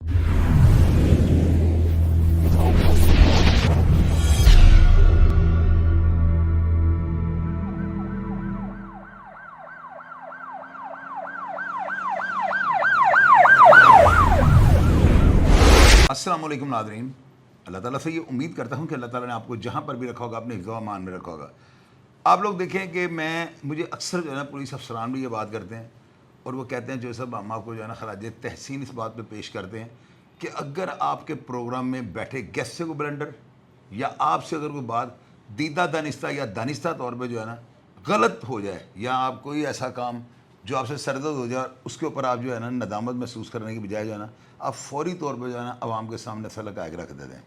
अस्सलाम वालेकुम नाज़रीन, अल्लाह ताला से ये उम्मीद करता हूँ कि अल्लाह ताला ने आपको जहाँ पर भी रखा होगा अपने हिफ्ज़ व अमान में रखा होगा। आप लोग देखें कि मुझे अक्सर जो है ना पुलिस अफसरान भी ये बात करते हैं और वो कहते हैं जो सब हम आपको जो है ना खराज तहसीन इस बात पे पेश करते हैं कि अगर आपके प्रोग्राम में बैठे गेस्ट से कोई ब्लंडर या आपसे अगर कोई बात दीदा दानिस्ता या दानिस्ता तौर पर जो है ना गलत हो जाए या आप कोई ऐसा काम जो आपसे सरदर्द हो जाए उसके ऊपर आप जो है ना नदामत महसूस करने की बजाय जो है ना आप फौरी तौर पर जो है ना आवाम के सामने सलक आगे रख देते हैं।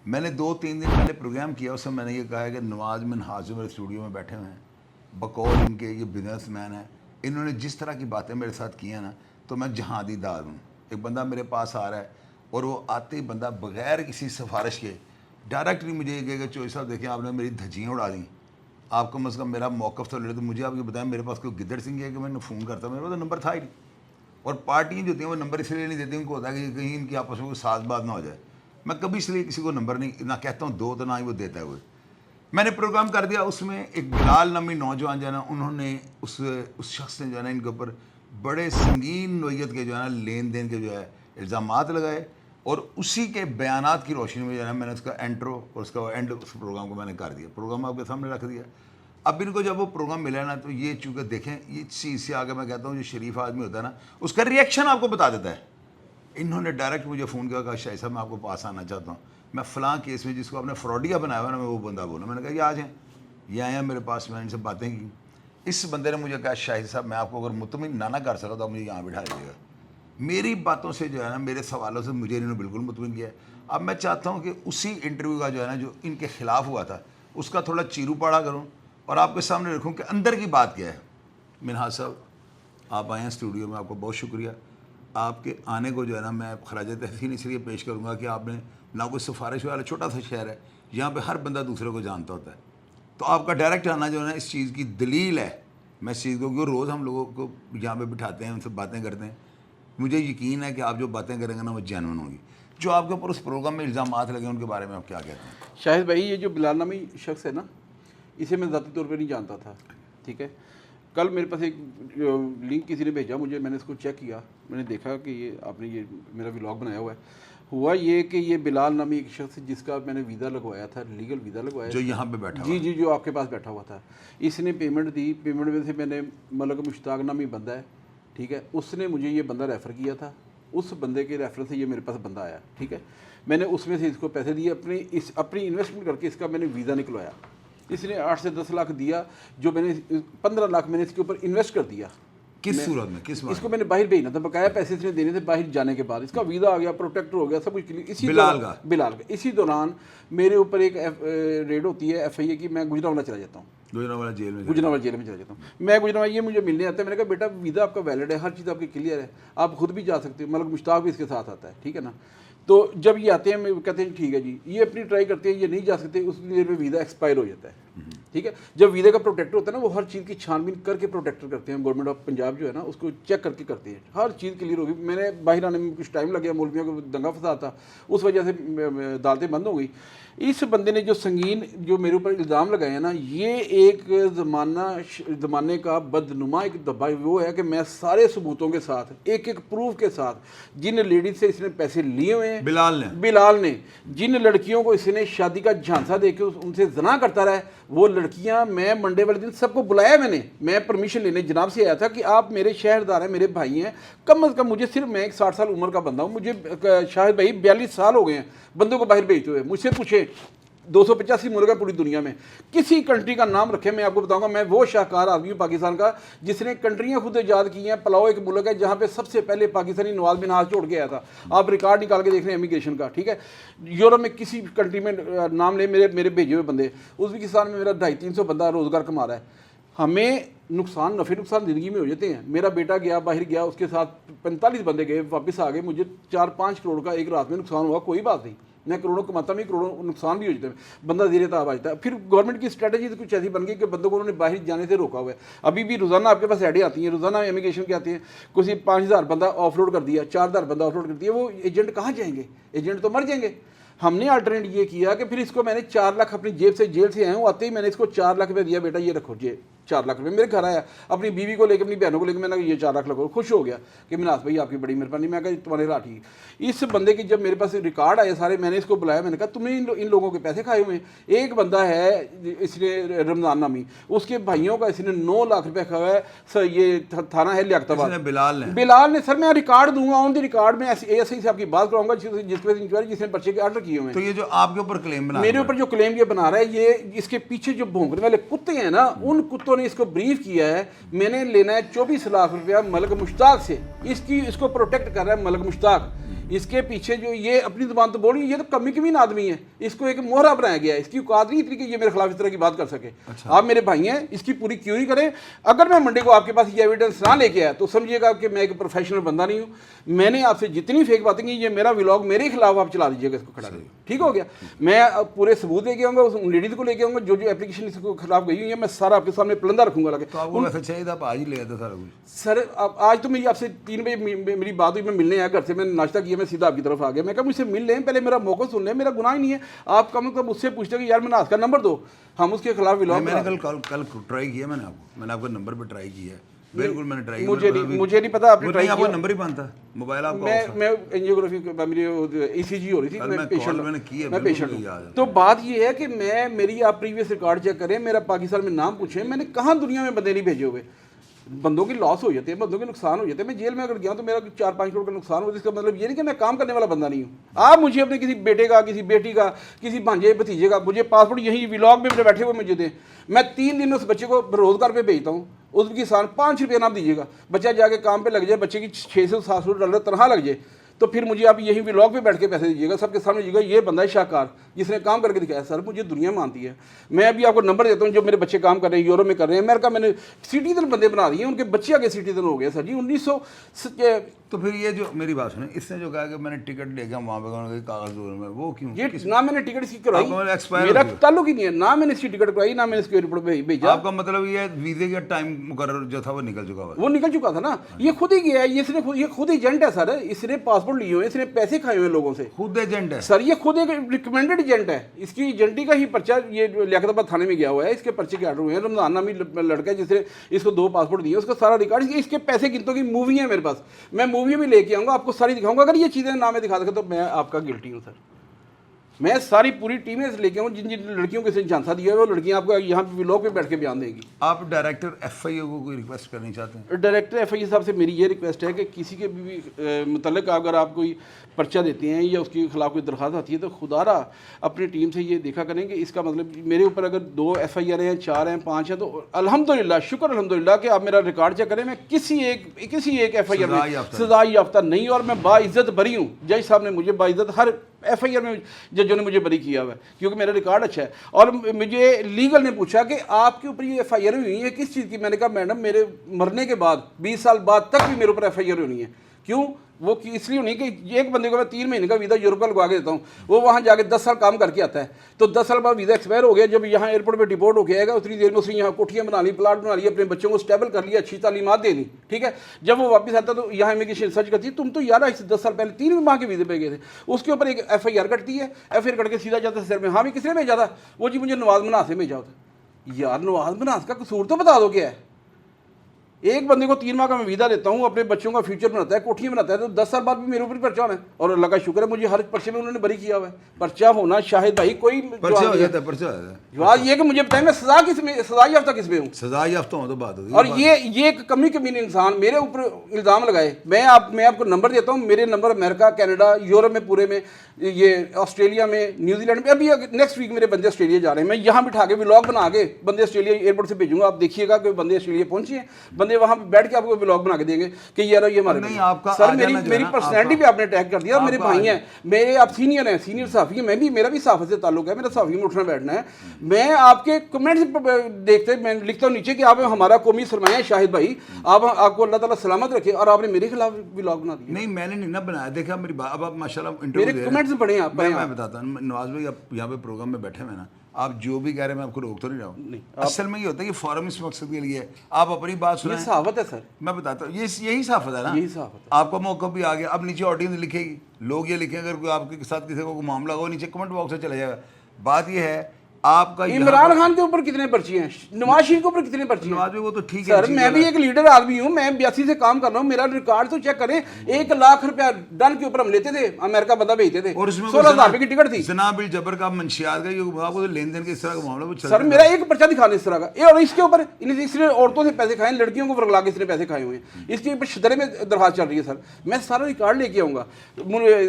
मैंने 2-3 दिन पहले प्रोग्राम किया, उसमें मैंने ये कहा है कि नवाज़ मिनहाज मेरे स्टूडियो में बैठे हुए हैं, बकौल इनके ये बिजनेसमैन है, इन्होंने जिस तरह की बातें मेरे साथ की हैं ना तो मैं जहादी दार हूँ। एक बंदा मेरे पास आ रहा है और वो आते ही बंदा बग़ैर किसी सिफारिश के डायरेक्टली मुझे ये कहेगा चोई साहब देखें आपने मेरी धज्जियाँ उड़ा दी, आप कम अज़ कम मेरा मौक़िफ़ तो ले लो। तो मुझे आप ये बताएं मेरे पास कोई गिद्दड़ सिंह है कि मैंने फ़ोन करता, मेरे पास तो नंबर था ही नहीं। और पार्टियाँ जो होती हैं वो नंबर इसलिए नहीं देती, उनको होता है कि कहीं इनकी आपस में कोई साज बात ना हो जाए। मैं कभी इसलिए किसी को नंबर नहीं ना कहता हूँ दो, तो ना ही वो देता है। वो मैंने प्रोग्राम कर दिया, उसमें एक बिलाल नामी नौजवान जो है ना उन्होंने उस शख्स ने जो है ना इनके ऊपर बड़े संगीन नोयत के जो है ना लेन देन के जो है इल्ज़ामात लगाए और उसी के बयानात की रोशनी में जो है ना मैंने उसका एंट्रो और उसका एंड उस प्रोग्राम को मैंने कर दिया, प्रोग्राम आपके सामने रख दिया। अब इनको जब वो प्रोग्राम मिला ना तो ये चूँकि देखें ये चीज़ से आगे मैं कहता हूँ जो शरीफ आदमी होता है ना उसका रिएक्शन आपको बता देता है। इन्होंने डायरेक्ट मुझे फ़ोन किया, कहा शाह साहब मैं आपको पास आना चाहता हूँ, मैं फ़लाँ केस में जिसको आपने फ्रॉडिया बनाया हुआ ना मैं वो बंदा बोला। मैंने कहा ये आ जाएँ, ये आए हैं मेरे पास, मैंने इनसे बातें की। इस बंदे ने मुझे कहा शाहिद साहब मैं आपको अगर मुतमिन ना कर सका तो आप मुझे यहाँ बिठा दीजिएगा। मेरी बातों से जो है ना मेरे सवालों से मुझे इन्होंने बिल्कुल मुतमिन किया। अब मैं चाहता हूँ कि उसी इंटरव्यू का जो है ना जो इनके ख़िलाफ़ हुआ था उसका थोड़ा चीरू पाड़ा करूँ और आपके सामने रखूँ कि अंदर की बात क्या है। मिनहाज साहब आप आए हैं स्टूडियो में, आपका बहुत शुक्रिया। आपके आने को जो है ना मैं खराज तहसीन इसलिए पेश करूँगा कि आपने ना कोई सिफारिश वाला छोटा सा शहर है, यहाँ पे हर बंदा दूसरे को जानता होता है, तो आपका डायरेक्ट आना जो है ना इस चीज़ की दलील है। मैं इस चीज़ को क्योंकि रोज़ हम लोगों को यहाँ पे बिठाते हैं, उनसे बातें करते हैं, मुझे यकीन है कि आप जो बातें करेंगे ना वो जेन्युइन होंगी। जो आपके ऊपर उस प्रोग्राम में इल्ज़ामात लगे उनके बारे में आप क्या कहते हैं? शाहिद भाई ये जो बिलाल नामी शख्स है ना इसे मैं ज़ाती तौर पे नहीं जानता था, ठीक है। कल मेरे पास एक लिंक किसी ने भेजा मुझे, मैंने इसको चेक किया, मैंने देखा कि ये आपने ये मेरा व्लॉग बनाया हुआ है। हुआ ये कि ये बिलाल नामी एक शख्स जिसका मैंने वीज़ा लगवाया था, लीगल वीज़ा लगवाया, जो यहाँ पे बैठा जी जी, जो आपके पास बैठा हुआ था, इसने पेमेंट दी। पेमेंट में से मैंने मलक मुश्ताक नामी बंदा है, ठीक है, उसने मुझे ये बंदा रेफ़र किया था। उस बंदे के रेफरेंस से ये मेरे पास बंदा आया, ठीक है। मैंने उसमें से इसको पैसे दिए, अपनी इन्वेस्टमेंट करके इसका मैंने वीज़ा निकलवाया। इसने 8 से 10 लाख दिया, जो मैंने 15 लाख मैंने इसके ऊपर इन्वेस्ट कर दिया। किस सूरत में, किस इसको मैंने बाहर भेजना था, बकाया पैसे इसने देने थे। बाहर जाने के बाद इसका वीज़ा आ गया, प्रोटेक्टर हो गया, सब कुछ क्लियर। बिलाल का इसी दौरान मेरे ऊपर एक रेड होती है FIA की, मैं गुजरांवाला चला जाता हूँ, गुजरांवाला जेल में चला जाता हूँ। मैं गुजरांवाला, ये मुझे मिलने आता है। मैंने कहा बेटा वीज़ा आपका वैलिड है, हर चीज़ आपकी क्लियर है, आप खुद भी जा सकते हो, मतलब मुश्ताक भी इसके साथ आता है, ठीक है ना। तो जब ये आते हैं मैं कहते हैं ठीक है जी, ये अपनी ट्राई करते हैं, ये नहीं जा सकते, उस देर में वीज़ा एक्सपायर हो जाता है, ठीक है। जब वीज़ा का प्रोटेक्टर होता है ना वो हर चीज़ की छानबीन करके प्रोटेक्टर करते हैं, गवर्नमेंट ऑफ पंजाब जो है ना उसको चेक करके करते हैं, हर चीज़ क्लियर होगी। मैंने बाहर आने में कुछ टाइम लग गया, मौलवियों को दंगा फसाद था, उस वजह से अदालतें बंद हो गई। इस बंदे ने जो संगीन जो मेरे ऊपर इल्ज़ाम लगाए हैं ना, ये एक ज़माने का बदनुमा एक दबा वो है कि मैं सारे सबूतों के साथ, एक एक प्रूफ के साथ, जिन लेडीज से इसने पैसे लिए हुए हैं, बिलाल ने जिन लड़कियों को इसने शादी का झांसा देके उनसे जना करता रहा है, वो लड़कियां मैं मंडे वाले दिन सबको बुलाया। मैं परमिशन लेने जनाब से आया था कि आप मेरे शहरदार हैं, मेरे भाई हैं, कम अज़ कम मुझे सिर्फ, मैं एक 60 साल उम्र का बंदा हूँ, मुझे शाहिद भाई 42 साल हो गए हैं बंदों को बाहर भेजते हुए। मुझसे पूछे 285 मुल्क है पूरी दुनिया में, किसी कंट्री का नाम रखे मैं आपको बताऊंगा। मैं वो शाहकार आदमी हूँ पाकिस्तान का जिसने कंट्रियां खुद ईजाद की हैं। पलाओ एक मुल्क है जहाँ पे सबसे पहले पाकिस्तानी नवाज बिन हाथ छोड़ के आया था, आप रिकॉर्ड निकाल के देख रहे हैं इमिग्रेशन का, ठीक है। यूरोप में किसी कंट्री में नाम ले, मेरे भेजे हुए बंदे, उज़्बेकिस्तान में मेरा 250-300 बंदा रोज़गार कमा रहा है। हमें नफे नुकसान ज़िंदगी में हो जाते हैं। मेरा बेटा गया, बाहर गया, उसके साथ 45 बंदे गए, वापस आ गए, मुझे 4-5 करोड़ का एक रात में नुकसान हुआ, कोई बात नहीं, मैं करोड़ों कमाता हूँ, करोड़ों नुकसान भी हो जाते हैं, बंदा धीरे ताब आ जाता है। फिर गवर्नमेंट की स्ट्रेटजी तो कुछ ऐसी बन गई कि बंदों को उन्होंने बाहर जाने से रोका हुआ है। अभी भी रोजाना आपके पास ऐडें आती हैं, रोजाना इमिग्रेशन की आती हैं, कुछ 5000 बंदा ऑफलोड कर दिया, 4000 बंदा ऑफलोड कर दिया, वो एजेंट कहाँ जाएंगे? एजेंट तो मर जाएंगे। हमने अल्टरनेट ये किया कि फिर इसको मैंने 4 लाख अपनी जेब से, जेल से आया हूँ आते ही मैंने इसको 4 लाख रुपये दिया, बेटा ये रखो, ये 4 लाख रुपये। मेरे घर आया अपनी बीवी को लेकर, अपनी बहनों को लेकर, मैंने कहा ये 4 लाख लगो, खुश हो गया कि मिनास भाई आपकी बड़ी मेहरबानी। मैं कहा तुम्हारे राह ठीक। इस बंदे की जब मेरे पास रिकॉर्ड आए सारे, मैंने इसको बुलाया, मैंने कहा तुमने इन लोगों के पैसे खाए हुए हैं। एक बंदा है इसने रमजान नामी, उसके भाइयों का इसने 9 लाख रुपये खाया है सर। ये थाना है लियाकताबाद, बिलाल ने। सर मैं रिकॉर्ड दूंगा, ऑन द रिकॉर्ड में एएसआई से आपकी बात कराऊंगा जिसपे इंक्वायरी, जिसने पर्चे के ऑर्डर किए हुए हैं। तो ये जो आपके ऊपर क्लेम बना, मेरे ऊपर जो क्लेम ये बना रहा है, ये इसके पीछे जो भौंकने वाले कुत्ते हैं ना, उन कुत्तों ने इसको ब्रीफ किया है। मैंने लेना है 24 लाख रुपया मलक मुश्ताक से, इसको प्रोटेक्ट कर रहा है मलक मुश्ताक। इसके पीछे जो ये अपनी जुबान तो बोली, ये तो कमी कमीन आदमी है, इसको एक मोहरा बनाया गया है। इसकी औकात नहीं इतनी कि ये मेरे खिलाफ इस तरह की बात कर सके। अच्छा। आप मेरे भाई हैं, इसकी पूरी क्यूरी करें। अगर मैं मंडे को आपके पास ये एविडेंस ना लेके आया तो समझिएगा कि मैं एक प्रोफेशनल बंदा नहीं हूँ। मैंने आपसे जितनी फेक बातें की, ये मेरा व्लॉग मेरे खिलाफ आप चला दीजिएगा, इसको खड़ा करिए, ठीक हो गया। मैं पूरे सबूत लेके आऊँगा, उस लेडीज को लेके आऊँगा जो एप्लीकेशन इसको खिलाफ गई हुई है, मैं सारा आपके सामने पलंदा रखूंगा लगे। तो आपको वैसे चाहिए था, आप आज ही ले आते सारा कुछ। सर आज तो मेरी आपसे 3 बजे मेरी बात हुई, मैं मिलने आया घर से, मैंने नाश्ता किया, मैं सीधा आपकी तरफ आ गया। मैं कहा मुझसे मिल लें, पहले मेरा मौका सुन लें, मेरा गुनाह ही नहीं है। आप कम से कम उससे पूछते कि यार मिनास का नंबर दो, हम उसके खिलाफ व्लॉग। मैंने कल ट्राई किया, मैंने आपका नंबर पे ट्राई किया है, बिल्कुल मैंने ट्राई किया। मुझे नहीं पता आपने ट्राई किया, नंबर ही बंद था, मोबाइल आपका। मैं एंजियोग्राफी मेरी ईसीजी हो रही थी, मैं पेशेंट हूं। तो बात ये है कि मेरी आप प्रीवियस रिकॉर्ड चेक करें, मेरा पाकिस्तान में नाम पूछें, मैंने कहाँ दुनिया में बंदे नहीं भेजे हुए। बंदों की लॉस हो जाती है, बंदों के नुकसान हो जाते हैं। मैं जेल में अगर गया तो मेरा 4-5 करोड़ का नुकसान हो, इसका मतलब ये नहीं कि मैं काम करने वाला बंदा नहीं हूँ। आप मुझे अपने किसी बेटे का, किसी बेटी का, किसी भांजे भतीजे का, मुझे पासपोर्ट यही व्लॉग में बैठे हुए मुझे दें, मैं 3 दिन उस बच्चे को रोजगार पे भेजता हूँ, उसकी साल 5 रुपये नाम दीजिएगा, बच्चा जाके काम पे लग जाए, बच्चे की 600-700 डॉलर तनख्वाह लग जाए, तो फिर मुझे आप यही व्लॉग पे बैठ के पैसे दीजिएगा, सबके सामने दीजिएगा ये बंदा है शाहकार जिसने काम करके दिखाया। सर मुझे दुनिया मानती है। मैं अभी आपको नंबर देता हूँ, जो मेरे बच्चे काम कर रहे हैं, यूरोप में कर रहे हैं, अमेरिका मैंने सिटीजन बंदे बना दिए, उनके बच्चे आगे सिटीजन हो गए सर जी। 1900 तो फिर ये जो मेरी बात सुने, इसने जो कहा कि मैंने टिकट ले गया वहाँ पे कागज में, वो क्यों? ये ना मैंने टिकट इसकी करवाई, मेरा ताल्लुक ही नहीं है, ना मैंने इसकी टिकट करवाई, ना मैंने इसको एयरपोर्ट पे भेजा। आपका मतलब ये वीजे का टाइम मुकर्रर जो था वो निकल चुका था? वो निकल चुका था ना, ये खुद ही गया है, ये खुद एजेंट है सर। इसने पासपोर्ट लिए हुए, इसने पैसे खाए हुए लोगों से, खुद एजेंट है सर। ये खुद एक रिकमेंडेड एजेंट है, इसकी एजेंटी का ही पर्चा ये लियाकताबाद थाने में गया हुआ है, इसके पर्चे के ऑर्डर हुए हैं। रमजान नामी लड़का है जिसने इसको 2 पासपोर्ट दिए, उसका सारा रिकॉर्ड, इसके पैसे गिनतों की मूवी है मेरे पास, मैं मूवी भी लेके आऊँगा, आपको सारी दिखाऊंगा। अगर ये चीज़ें ना मैं दिखा सका तो मैं आपका गिल्टी हूँ सर। मैं सारी पूरी टीमें लेके आऊँ, जिन जिन लड़कियों के साथ झांसा दिया है वो लड़कियाँ आपको यहाँ पे व्लॉग पे बैठ के बयान देंगी। आप डायरेक्टर एफआईए को कोई रिक्वेस्ट करनी चाहते हैं? डायरेक्टर एफआईए साहब से मेरी ये रिक्वेस्ट है कि किसी के भी मुतल्लिक अगर आप कोई पर्चा देते हैं या उसके खिलाफ कोई दरख्वास्त आती है तो खुदारा अपनी टीम से ये देखा करें कि इसका मतलब मेरे ऊपर अगर 2 एफआईआर हैं, 4 हैं, 5 हैं, तो अल्हम्दुलिल्लाह, शुक्र अल्हम्दुलिल्लाह कि आप मेरा रिकॉर्ड चेक करें, मैं किसी एक एफआईआर में सजा याफ्ता नहीं, और मैं बाइज्जत बरी हूँ। जज साहब ने मुझे बाइज्जत हर एफआईआर में जजों ने मुझे बरी किया हुआ है, क्योंकि मेरा रिकॉर्ड अच्छा है। और मुझे लीगल ने पूछा कि आपके ऊपर ये एफआईआर हुई है किस चीज़ की? मैंने कहा मैडम मेरे मरने के बाद 20 साल बाद तक भी मेरे ऊपर एफआईआर होनी है। क्यों? वो इसलिए होनी कि एक बंदे को मैं 3 महीने का वीज़ा यूरोप का लगवा के देता हूँ, वो वहाँ जाके 10 साल काम करके आता है, तो 10 साल बाद वीज़ा एक्सपायर हो गया, जब यहाँ एयरपोर्ट पे डिपोर्ट होके आएगा उतनी देर में उसने यहाँ कोठियाँ बना ली, प्लाट बना लिया, अपने बच्चों को स्टेबल कर लिया, अच्छी तालीमात दे दी, ठीक है। जब वो वापस आता तो यहाँ इमिग्रेशन सर्च करती है, तुम तो यार 10 साल पहले 3 माह के वीज़े पे गए थे, उसके ऊपर एक एफआईआर कटती है, एफआईआर कट के सीधा जाता है सर में। हाँ भी किसने भेजा था? वो जी मुझे नवाज मनास से भेजा होता। यार नवाज मनास का कसूर तो बता दो क्या है? एक बंदे को 3 माह का मैं वीज़ा देता हूँ, अपने बच्चों का फ्यूचर बनाता है, कोठियाँ बनाता है, तो 10 साल बाद भी मेरे ऊपर पर्चा होना है। और अल्लाह का शुक्र है मुझे हर पर्चे में उन्होंने बरी किया हुआ है। पर्चा होना शाहिद भाई कोई पर्चा हो जाता है, पर्चा हो जाता है। जवाब ये कि मुझे बताएं मैं सजा याफ्ता किस में हूँ? सजा याफ्ता हूँ तो बात होगी। और ये एक कमीने इंसान मेरे ऊपर इल्ज़ाम लगाए। मैं आपको नंबर देता हूँ, मेरे नंबर अमेरिका, कनाडा, यूरोप में पूरे में, ये ऑस्ट्रेलिया में, न्यूजीलैंड में, अभी नेक्स्ट वीक मेरे बंदे ऑस्ट्रेलिया जा रहे हैं। मैं यहाँ बिठा के व्लॉग बना के बंदे ऑस्ट्रेलिया एयरपोर्ट से भेजूंगा, आप देखिएगा कि बंदे ऑस्ट्रेलिया पहुँचे हैं, बंदे बंदे वहाँ पे बैठ के आपको ब्लॉग बना के देंगे कि यार ये हमारे नहीं, आपका सर आ मेरी जाना जो है मेरी ना, पर्सनैलिटी पे आपने अटैक कर दिया। मेरे भाई हैं, मेरे आप सीनियर हैं, सीनियर सहाफ़ी हैं, मेरा भी सहाफ़त से ताल्लुक है, मेरा सहाफ़ी में उठना बैठना है। मैं आपके कमेंट्स देखते मैं लिखता हूँ नीचे कि आप हमारा कौमी सरमाया है शाहिद भाई, आपको अल्लाह ताला सलामत रखे, और आपने मेरे खिलाफ ब्लॉग बना दिया। नहीं मैंने नहीं ना बनाया, देखा मेरी बात, अब आप माशाल्लाह मेरे इंटरव्यू कमेंट्स पढ़े आप, मैं बताता हूँ नवाज भाई, आप यहाँ पे प्रोग्राम में बैठे हुए ना, आप जो भी कह रहे हैं मैं आपको रोक तो नहीं रहा हूँ। असल में ये होता है कि फॉरम इस मकसद के लिए है, आप अपनी बात ये सुनाएं। सहावत है सर, मैं बताता हूँ, ये यही साफत है ना, यही सहावत है। आपका मौका भी आ गया। अब नीचे ऑडियंस लिखेगी, लोग ये लिखेंगे, अगर कोई आपके साथ किसी को मामला हो नीचे कमेंट बॉक्स में चला जाएगा। बात ये है आपका इमरान खान के ऊपर कितने पर्ची हैं, नवाज शरीफ के ऊपर कितने पर्ची हैं? नवाज भाई वो तो ठीक है सर मैं भी एक लीडर आदमी हूँ, मैं 82 से काम कर रहा हूँ, मेरा रिकॉर्ड तो चेक करें। 1 लाख रुपया डन के ऊपर हम लेते थे, अमेरिका बंदा भेजते थे, और इसमें 16,000 रुपये की टिकट थी। जनाबिल जबर का मंशियात का ये आपको लेन देन के इस तरह का मामला कुछ सर मेरा एक पर्चा दिखाने इस तरह का ये, और इसके ऊपर इसने औरतों से पैसे खाए, लड़कियों को वर्गला के इसने पैसे खाए हुए हैं, इसके ऊपर शदरे में दरखास्त चल रही है। सर मैं सारा रिकॉर्ड लेके आऊँगा,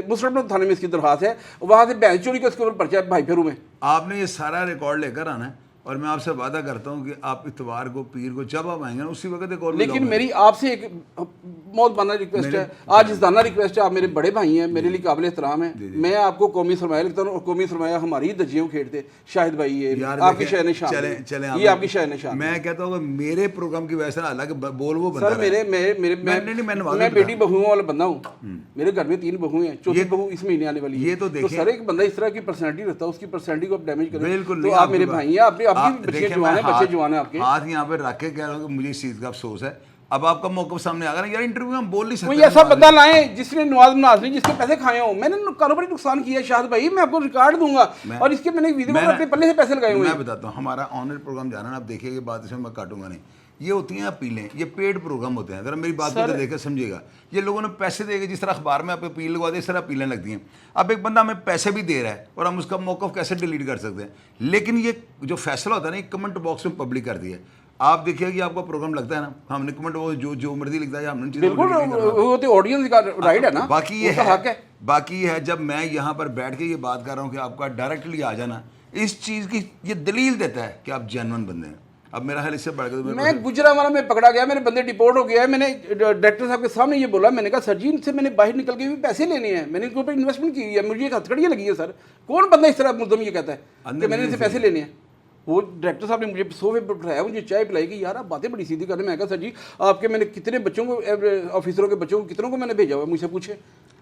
मुसरत थाने में इसकी दरखास्त है, वहाँ से बैंक चोरी का इसके ऊपर पर्चा है भाई फेरू में। आपने ये सारा रिकॉर्ड लेकर आना है, और मैं आपसे वादा करता हूँ कि आप इतवार को पीर को जब आप आएंगे ना उसी वक्त एक और लेकिन मेरी आपसे एक बहुत बाना रिक्वेस्ट है, आज इज़ाना रिक्वेस्ट है, आप मेरे बड़े भाई हैं, मेरे लिए काबिल एहतराम है, मैं आपको कौमी सरमाया लिखता हूँ, और कौमी सरमाया हमारी दज्जियों खेड़ते शाहिद भाई, ये आपकी शाह निशान, ये आपकी शाह निशान। मैं कहता हूँ मेरे प्रोग्राम की वजह से अलग बोल वो बंदा सर मैं बेटी बहुओं वाला बंदा हूँ, मेरे घर में 3 बहुएं हैं, चौथी बहू इस महीने आने वाली है। ये तो देखिए सर एक बंदा इस तरह की पर्सनैलिटी रखता है, उसकी पर्सनैलिटी को आप डैमेज करें, बिल्कुल तो आप मेरे भाई हैं, आपके बच्चे जवान है, बच्चे जवान है आपके। हाथ यहाँ पे रख के कह रहा हूँ कि मुझे इस चीज़ का अफसोस है। अब आपका मौका सामने आ गया ना यार, इंटरव्यू में हम बोल नहीं सकते। कोई ऐसा बंदा लाएं जिसने नवाज नाज़रीन जिसके पैसे खाए हो, मैंने कारोबारी नुकसान किया है शाहिद भाई, मैं आपको रिकॉर्ड दूंगा, और इसके मैंने वीडियो में अपने पल्ले से पैसे लगाए हुए हैं। मैं बताता हूँ, हमारा ऑनर प्रोग्राम जाना ना, आप देखिए ये बात इसमें मैं काटूंगा नहीं, ये होती हैं अपीलें, ये पेड प्रोग्राम होते हैं। अगर मेरी बात को देखकर समझिएगा, ये लोगों ने पैसे देके जिस तरह अखबार में आप अपील लगवाते हैं इस तरह अपीलें लगती हैं। अब एक बंदा हमें पैसे भी दे रहा है और हम उसका मौक़िफ़ कैसे डिलीट कर सकते हैं, लेकिन ये जो फैसला होता है ना, ये कमेंट बॉक्स में पब्लिक कर दिया है। आप देखिए कि आपका प्रोग्राम लगता है ना, हमने कमेंट वो जो मर्जी लिखता है, हमने बिल्कुल वो तो ऑडियंस का राइट है ना, बाकी ये है जब मैं यहाँ पर बैठ के ये बात कर रहा हूँ कि आपका डायरेक्टली आ जाना इस चीज़ की ये दलील देता है कि आप जेन्युइन बंदे हैं। अब मेरा ख्याल इससे बढ़ गया, मैं गुजरावाला में पकड़ा गया, मेरे बंदे डिपोर्ट हो गया है, मैंने डायरेक्टर साहब के सामने ये बोला, मैंने कहा सर जी इनसे मैंने बाहर निकल के भी पैसे लेने हैं, मैंने इनके ऊपर इन्वेस्टमेंट की हुई है, मुझे एक हथकड़ियाँ लगी है। सर कौन बंदा इस तरह मुद्दम ये कहता है कि मैंने इनसे पैसे लेने हैं? वो डायरेक्टर साहब ने मुझे सोफे पर बिठाया, मुझे चाय पिलाई कि यार आप बातें बड़ी सीधी कर रहे हैं। मैं कहा सर जी आपके मैंने कितने बच्चों को, ऑफिसरों के बच्चों को कितनों को मैंने भेजा हुआ, मुझसे पूछे,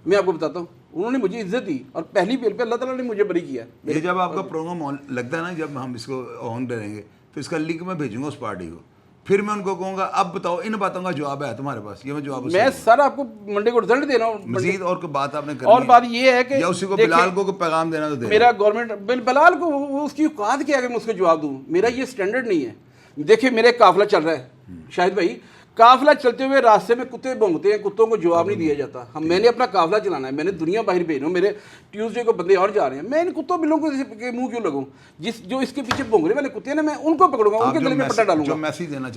मैं आपको बताता हूँ। उन्होंने मुझे इज्जत दी और पहली बेल पे अल्लाह ताला ने मुझे बरी किया। ये जब आपका प्रोग्राम लगता है ना, जब हम इसको ऑन करेंगे तो इसका लिंक मैं भेजूंगा उस पार्टी को, फिर मैं उनको कहूँगा अब बताओ इन बातों का जवाब है तुम्हारे पास, ये मैं जवाब मैं सर आपको मंडे को रिजल्ट दे रहा हूँ। मजीद और कोई बात आपने और बात ये है कि या उसी को बिलाल को पैगाम देना तो दे, मेरा गवर्नमेंट बिलाल को वो उसकी औकात क्या है कि मैं उसको जवाब दूँ, मेरा ये स्टैंडर्ड नहीं है। देखिए मेरे काफिला चल रहा है शाहिद भाई, काफिला चलते हुए रास्ते में कुत्ते भौंकते हैं, कुत्तों को जवाब नहीं दिया जाता। मैंने अपना काफिला चलाना है, मैंने दुनिया बाहर भेजना, मेरे ट्यूसडे को बंदे और जा रहे हैं, मैं इन कुत्तों बिलों के मुंह क्यों लगूं? जो इसके पीछे भोंगने वाले कुत्ते हैं ना, मैं उनको पकड़ूंगा, उनके गले में पट्टा डालूंगा।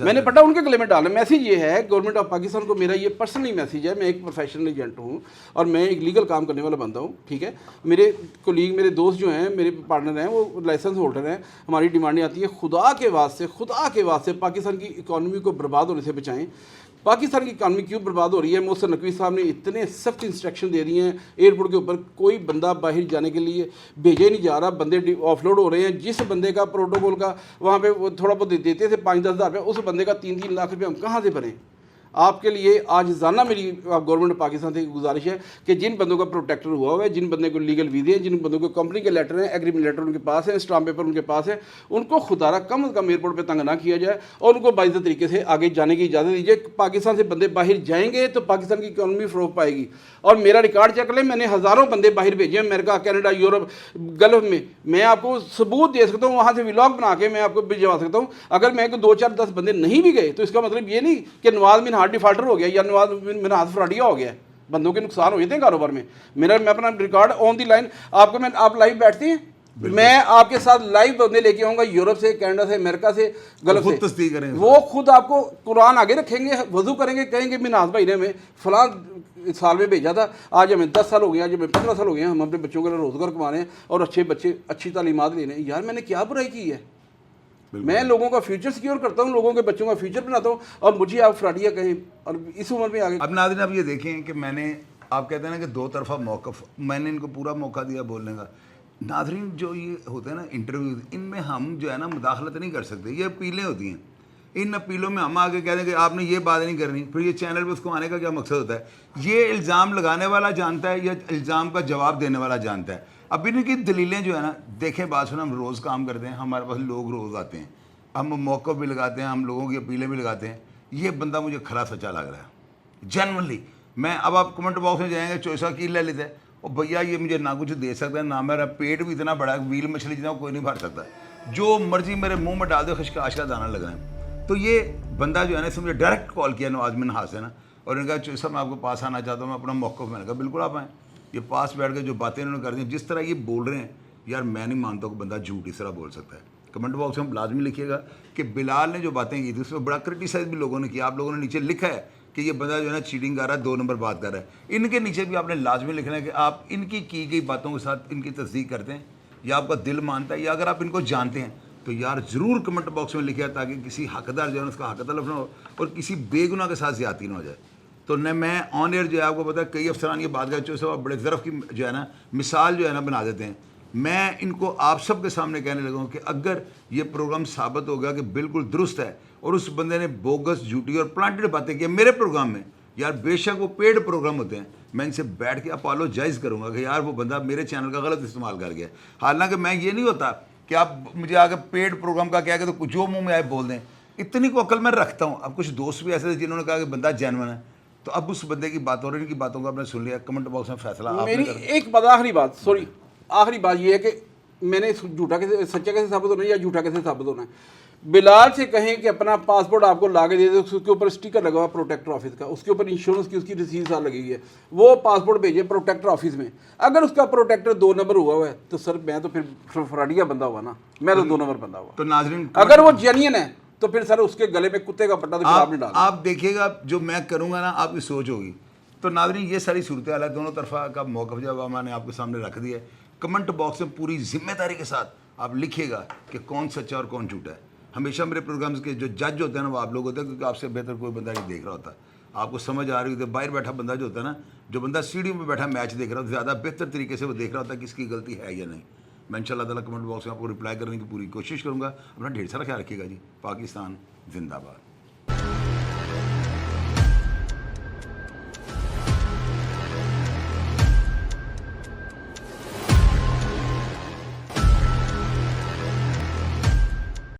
मैंने पट्टा उनके गले में डाला। मैसेज ये है गवर्नमेंट ऑफ पाकिस्तान को, मेरा ये पर्सनली मैसेज है, मैं एक प्रोफेशनल एजेंट हूँ और मैं एक लीगल काम करने वाला बंदा हूँ, ठीक है। मेरे कोलीग, मेरे दोस्त जो हैं, मेरे पार्टनर हैं, वो लाइसेंस होल्डर हैं। हमारी डिमांडें आती है खुदा के वास्ते पाकिस्तान की इकॉनमी को बर्बाद होने से बचाएं। पाकिस्तान की इकानमी क्यों बर्बाद हो रही है? मोहसिन नकवी साहब ने इतने सख्त इंस्ट्रक्शन दे दिए हैं, एयरपोर्ट के ऊपर कोई बंदा बाहर जाने के लिए भेजे नहीं जा रहा, बंदे ऑफलोड हो रहे हैं। जिस बंदे का प्रोटोकॉल का वहाँ पे वो थोड़ा बहुत देते थे 5-10 हज़ार रुपये, उस बंदे का 3-3 लाख रुपये हम कहाँ से भरें? आपके लिए आज जाना मेरी गवर्नमेंट पाकिस्तान से गुजारिश है कि जिन बंदों का प्रोटेक्टर हुआ है, जिन बंदे को लीगल वीज़े हैं, जिन बंदों को कंपनी के लेटर हैं, एग्रीमेंट लेटर उनके पास है, स्टाम्प पेपर उनके पास है, उनको खुदारा कम से कम एयरपोर्ट पे तंग ना किया जाए और उनको बाइज़्ज़त तरीके से आगे जाने की इजाज़त दीजिए। पाकिस्तान से बंदे बाहर जाएंगे तो पाकिस्तान की इकॉनमी फ़रोग पाएगी। और मेरा रिकॉर्ड चेक करें, मैंने हज़ारों बंदे बाहर भेजे हैं, अमेरिका, कनाडा, यूरोप, गल्फ में। मैं आपको सबूत दे सकता हूँ, वहाँ से व्लॉग बना के मैं आपको भिजवा सकता हूँ। अगर मैं 2-4-10 बंदे नहीं भी गए तो इसका मतलब ये नहीं कि नवाज मिनहाज डिफाल्टर हो गया या नवाज मिनहाज फ्रॉडिया हो गया। बंदों के नुकसान हो जाते हैं कारोबार में। मैं अपना रिकॉर्ड ऑन दी लाइन आपको, मैं आप लाइव बैठते हैं, मैं आपके साथ लाइव बंदे लेके आऊँगा यूरोप से, कनाडा से, अमेरिका से, गल्फ से। तस्दीक करेंगे, वो खुद आपको कुरान आगे रखेंगे, वजू करेंगे, कहेंगे मिनहाज भाई ने हमें फलां साल में भेजा था, आज हमें 10 साल हो गए, आज हमें 15 साल हो गए, हम अपने बच्चों के लिए रोज़गार कमा रहे हैं और अच्छे बच्चे अच्छी तालीमात ले रहे हैं। यार मैंने क्या बुराई की है? मैं लोगों का फ्यूचर सिक्योर करता हूँ, लोगों के बच्चों का फ्यूचर बनाता हूँ, और मुझे आप फ्रॉडिया कहें और इस उम्र में आगे। अब नाज़रीन आप ये देखें कि मैंने, आप कहते हैं ना कि दो तरफा मौक़िफ़, मैंने इनको पूरा मौका दिया बोलने का। नाज़रीन जो ये होते हैं ना इंटरव्यूज़, इनमें हम जो है ना मुदाखलत नहीं कर सकते, ये अपीलें होती हैं। इन अपीलों में हम आगे कह दें कि आपने ये बात नहीं करनी, फिर ये चैनल पे उसको आने का क्या मकसद होता है? ये इल्ज़ाम लगाने वाला जानता है या इल्ज़ाम का जवाब देने वाला जानता है? अब इनकी दलीलें जो है ना, देखें बात सुना, हम रोज़ काम करते हैं, हमारे पास लोग रोज़ आते हैं, हम मौक़िफ़ भी लगाते हैं, हम लोगों की अपीलें भी लगाते हैं। ये बंदा मुझे खरा सच्चा लग रहा है जनरली। मैं अब आप कमेंट बॉक्स में जाएंगे, चोइसा की ले लेते हैं, और भैया ये मुझे ना कुछ दे सकता है, ना मेरा पेट भी इतना बड़ा है, व्हील मछली जितना कोई नहीं भर सकता, जो मर्जी मेरे मुंह में डाल दे, खशकाश का दाना लगा है। तो ये बंदा जो है ना, इसने मुझे डायरेक्ट कॉल किया नवाज मिन्हाज से ना, और इन्होंने कहा चोइसा मैं आपको पास आना चाहता हूँ, मैं अपना मौक़िफ़। मैंने कहा बिल्कुल आप आएँ। ये पास बैठ के जो बातें इन्होंने कर दी, जिस तरह ये बोल रहे हैं, यार मैं नहीं मानता कि बंदा झूठ इस तरह बोल सकता है। कमेंट बॉक्स में लाजमी लिखिएगा कि बिलाल ने जो बातें की थी उसमें बड़ा क्रिटिसाइज भी लोगों ने किया। आप लोगों ने नीचे लिखा है कि ये बंदा जो है ना चीटिंग कर रहा है, 2 नंबर बात कर रहा है। इनके नीचे भी आपने लाजमी लिखना है कि आप इनकी की गई बातों के साथ इनकी तस्दीक करते हैं, या आपका दिल मानता है, या अगर आप इनको जानते हैं तो यार ज़रूर कमेंट बॉक्स में लिखिए, ताकि किसी हकदार जो है उसका हक तलब ना हो और किसी बेगुनाह के साथ ज़्यादती ना हो जाए। तो न मैं ऑन एयर जो है, आपको पता है कई अफसरान ये बात कर सब बड़े ज़रफ़ की जो है ना मिसाल जो है ना बना देते हैं। मैं इनको आप सब के सामने कहने लगा हूँ कि अगर ये प्रोग्राम साबित हो गया कि बिल्कुल दुरुस्त है और उस बंदे ने बोगस, झूठी और प्लांटेड बातें की मेरे प्रोग्राम में, यार बेशक वो पेड प्रोग्राम होते हैं, मैं इनसे बैठ के अपोलोजाइज़ करूँगा कि यार वो बंदा मेरे चैनल का गलत इस्तेमाल कर गया। हालांकि मैं ये नहीं होता कि आप मुझे आगे पेड प्रोग्राम का क्या कहते, तो जो मुँह में आए बोल दें, इतनी को अकल मैं रखता हूँ। अब कुछ दोस्त भी ऐसे थे जिन्होंने कहा कि बंदा जेन्युइन है, तो अब उस बंदे की बात और इनकी बातों को आपने सुन लिया। कमेंट बॉक्स में फैसला आपने मेरी करना। एक बात, आखिरी बात, सॉरी, आखिरी बात ये है कि मैंने झूठा कैसे, सच्चा कैसे साबित होना है या झूठा कैसे साबित होना है। बिलाल से कहें कि अपना पासपोर्ट आपको ला के दे दे, उसके ऊपर स्टिकर लगा हुआ प्रोटेक्टर ऑफिस का, उसके ऊपर इंश्योरेंस की उसकी रसीद साथ लगी हुई है, वो पासपोर्ट भेजे प्रोटेक्टर ऑफिस में। अगर उसका प्रोटेक्टर 2 नंबर हुआ है तो सर मैं तो फिर फ्रॉडिया बंदा हुआ ना, मैं तो 2 नंबर बंदा हुआ। तो नाज़रीन अगर वो जेन्युइन है तो फिर सर उसके गले में कुत्ते का पट्टा तो फिर आपने डाला। आप देखिएगा जो मैं करूँगा ना, आपकी सोच होगी। तो नाज़रीन ये सारी सूरत हाल है, दोनों तरफा का मौक़िफ़ जब मैंने आपके सामने रख दिया है। कमेंट बॉक्स में पूरी जिम्मेदारी के साथ आप लिखिएगा कि कौन सच्चा और कौन झूठा है। हमेशा मेरे प्रोग्राम्स के जो जज होते हैं ना, वो आप लोग होते हैं, क्योंकि आपसे बेहतर कोई बंदा नहीं देख रहा होता। आपको समझ आ रही होती है, बाहर बैठा बंदा जो होता है ना, जो बंदा सीढ़ियों में बैठा मैच देख रहा होता है, ज़्यादा बेहतर तरीके से वो देख रहा होता है कि इसकी गलती है या नहीं। मैं इंशाअल्लाह ताला कमेंट बॉक्स में आपको रिप्लाई करने की पूरी कोशिश करूँगा। अपना ढेर सारा ख्याल रखिएगा जी। पाकिस्तान जिंदाबाद।